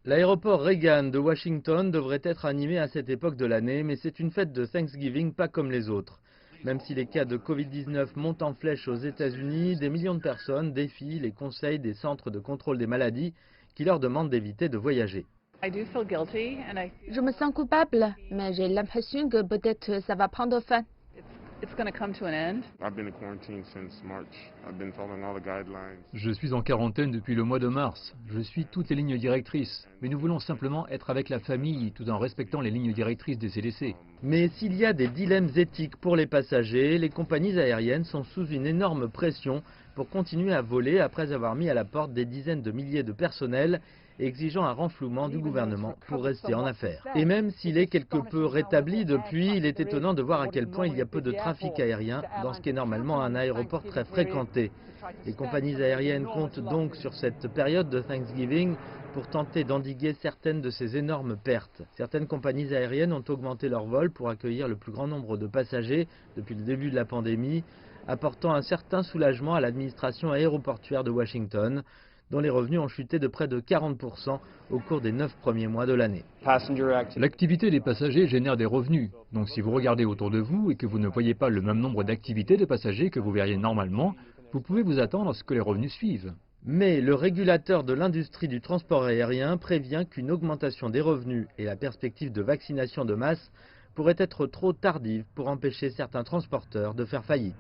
L'aéroport Reagan de Washington devrait être animé à cette époque de l'année, mais c'est une fête de Thanksgiving pas comme les autres. Même si les cas de Covid-19 montent en flèche aux États-Unis, des millions de personnes défient les conseils des centres de contrôle des maladies qui leur demandent d'éviter de voyager. Je me sens coupable, mais j'ai l'impression que peut-être ça va prendre fin. Je suis en quarantaine depuis le mois de mars. Je suis toutes les lignes directrices. Mais nous voulons simplement être avec la famille tout en respectant les lignes directrices des CDC. Mais s'il y a des dilemmes éthiques pour les passagers, les compagnies aériennes sont sous une énorme pression pour continuer à voler après avoir mis à la porte des dizaines de milliers de personnels exigeant un renflouement du gouvernement pour rester en affaires. Et même s'il est quelque peu rétabli depuis, il est étonnant de voir à quel point il y a peu de trafic aérien dans ce qui est normalement un aéroport très fréquenté. Les compagnies aériennes comptent donc sur cette période de Thanksgiving pour tenter d'endiguer certaines de ces énormes pertes. Certaines compagnies aériennes ont augmenté leurs vols pour accueillir le plus grand nombre de passagers depuis le début de la pandémie, apportant un certain soulagement à l'administration aéroportuaire de Washington, dont les revenus ont chuté de près de 40% au cours des 9 premiers mois de l'année. L'activité des passagers génère des revenus. Donc si vous regardez autour de vous et que vous ne voyez pas le même nombre d'activités de passagers que vous verriez normalement, vous pouvez vous attendre à ce que les revenus suivent. Mais le régulateur de l'industrie du transport aérien prévient qu'une augmentation des revenus et la perspective de vaccination de masse pourraient être trop tardives pour empêcher certains transporteurs de faire faillite.